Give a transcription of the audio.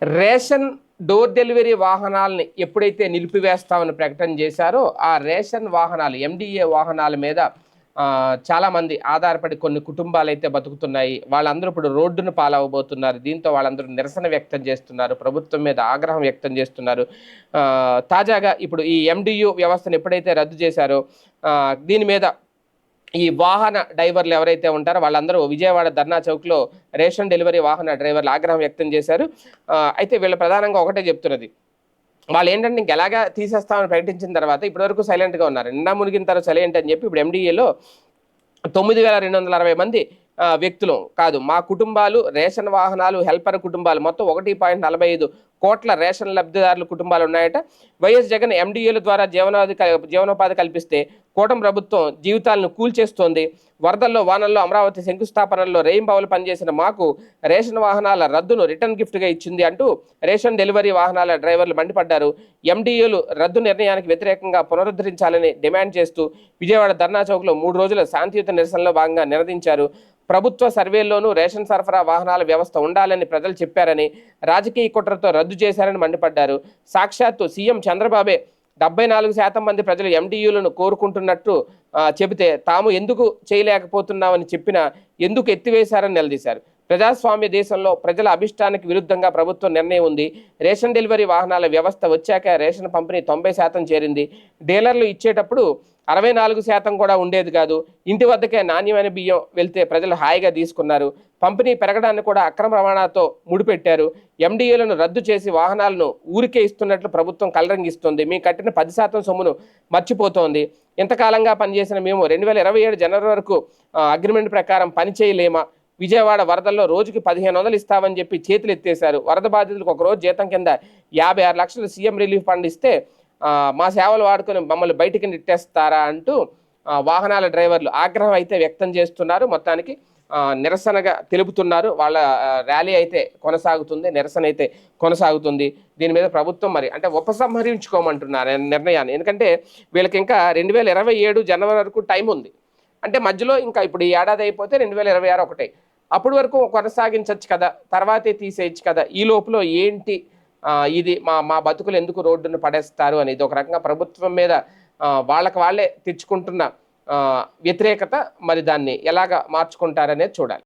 Ration door delivery వాహనాలని ఎప్పుడైతే నిలిపివేస్తామని ప్రకటన చేశారో ఆ రేషన్ వాహనాలు ఎండిఏ వాహనాల మీద చాలామంది ఆధారపడి కొన్ని కుటుంబాలు అయితే బతుకుతున్నాయి. వాళ్ళందరూ ఇప్పుడు రోడ్డును పాలవబోతున్నారు. దీంతో వాళ్ళందరూ నిరసన వ్యక్తం చేస్తున్నారు, ప్రభుత్వం మీద ఆగ్రహం వ్యక్తం చేస్తున్నారు. తాజాగా ఇప్పుడు ఈ ఎండియు వ్యవస్థను ఎప్పుడైతే రద్దు చేశారో దీని మీద ఈ వాహన డ్రైవర్లు ఎవరైతే ఉంటారో వాళ్ళందరూ విజయవాడ ధర్నా చౌక్లో రేషన్ డెలివరీ వాహన డ్రైవర్లు ఆగ్రహం వ్యక్తం చేశారు. అయితే వీళ్ళు ప్రధానంగా ఒకటే చెప్తున్నది, వాళ్ళు ఏంటంటే ఇంకెలాగా తీసేస్తామని ప్రకటించిన తర్వాత ఇప్పటివరకు సైలెంట్గా ఉన్నారు. నిండా మునిగిన తర్వాత సైలెంట్ అని చెప్పి ఇప్పుడు ఎండిఏలో 9,260 మంది వ్యక్తులు కాదు, మా కుటుంబాలు రేషన్ వాహనాలు హెల్పర్ కుటుంబాలు మొత్తం 1.45 కోట్ల రేషన్ లబ్ధిదారుల కుటుంబాలు ఉన్నాయట. వైఎస్ జగన్ ఎండిఏల ద్వారా జీవనోపాధి కల్పిస్తే కూటమి ప్రభుత్వం జీవితాలను కూల్చేస్తోంది. వరదల్లో వానల్లో అమరావతి శంకుస్థాపనల్లో రెయింబావులు పనిచేసిన మాకు రేషన్ వాహనాల రద్దును రిటర్న్ గిఫ్ట్గా ఇచ్చింది అంటూ రేషన్ డెలివరీ వాహనాల డ్రైవర్లు మండిపడ్డారు. ఎండిఏలు రద్దు నిర్ణయానికి వ్యతిరేకంగా పునరుద్ధరించాలని డిమాండ్ చేస్తూ విజయవాడ ధర్నా చౌక్లో 3 రోజుల శాంతియుత నిరసనలో భాగంగా నినదించారు. ప్రభుత్వ సర్వేల్లోనూ రేషన్ సరఫరా వాహనాల వ్యవస్థ ఉండాలని ప్రజలు చెప్పారని, రాజకీయ కుట్రతో రద్దు చేశారని మండిపడ్డారు. సాక్షాత్తు సీఎం చంద్రబాబే 74% మంది ప్రజలు ఎండియూలను కోరుకుంటున్నట్టు చెబితే తాము ఎందుకు చేయలేకపోతున్నామని చెప్పినా ఎందుకు ఎత్తివేశారని నిలదీశారు. ప్రజాస్వామ్య దేశంలో ప్రజల అభిష్టానికి విరుద్ధంగా ప్రభుత్వం నిర్ణయం ఉంది. రేషన్ డెలివరీ వాహనాల వ్యవస్థ వచ్చాక రేషన్ పంపిణీ 90% చేరింది. డీలర్లు ఇచ్చేటప్పుడు 64% కూడా ఉండేది కాదు. ఇంటి వద్దకే నాణ్యమైన బియ్యం వెళ్తే ప్రజలు హాయిగా తీసుకున్నారు. పంపిణీ పెరగడాన్ని కూడా అక్రమ రవాణాతో ముడిపెట్టారు. ఎండిఏలను రద్దు చేసి వాహనాలను ఊరికే ఇస్తున్నట్లు ప్రభుత్వం కలరంగిస్తుంది. మీ కట్టిన 10% సొమ్మును మర్చిపోతోంది. ఇంతకాలంగా పనిచేసిన మేము 2027 జనవరి వరకు అగ్రిమెంట్ ప్రకారం పనిచేయలేమా? విజయవాడ వరదల్లో రోజుకి 1500 ఇస్తామని చెప్పి చేతులు ఎత్తేశారు. వరద బాధితులకు ఒక రోజు జీతం కింద 56 లక్షలు సీఎం రిలీఫ్ ఫండ్ ఇస్తే మా సేవలు వాడుకొని మమ్మల్ని బయటికి నెట్టేస్తారా అంటూ వాహనాల డ్రైవర్లు ఆగ్రహం అయితే వ్యక్తం చేస్తున్నారు. మొత్తానికి నిరసనగా తెలుపుతున్నారు. వాళ్ళ ర్యాలీ అయితే కొనసాగుతుంది, నిరసన అయితే కొనసాగుతుంది. దీని మీద ప్రభుత్వం మరి అంటే ఉపసంహరించుకోమంటున్నారు నిర్ణయాన్ని. ఎందుకంటే వీళ్ళకి ఇంకా 2027 జనవరి వరకు టైం ఉంది. అంటే మధ్యలో ఇంకా ఇప్పుడు ఈ ఏడాది అయిపోతే 2026 ఒకటే, అప్పటి వరకు కొనసాగించవచ్చు కదా, తర్వాతే తీసేయచ్చు కదా. ఈ లోపల ఏంటి ఇది మా బతుకులు ఎందుకు రోడ్డును పడేస్తారు అనేది ఒక రకంగా ప్రభుత్వం మీద వాళ్ళకి వాళ్ళే తెచ్చుకుంటున్న వ్యతిరేకత. మరి దాన్ని ఎలాగ మార్చుకుంటారనేది చూడాలి.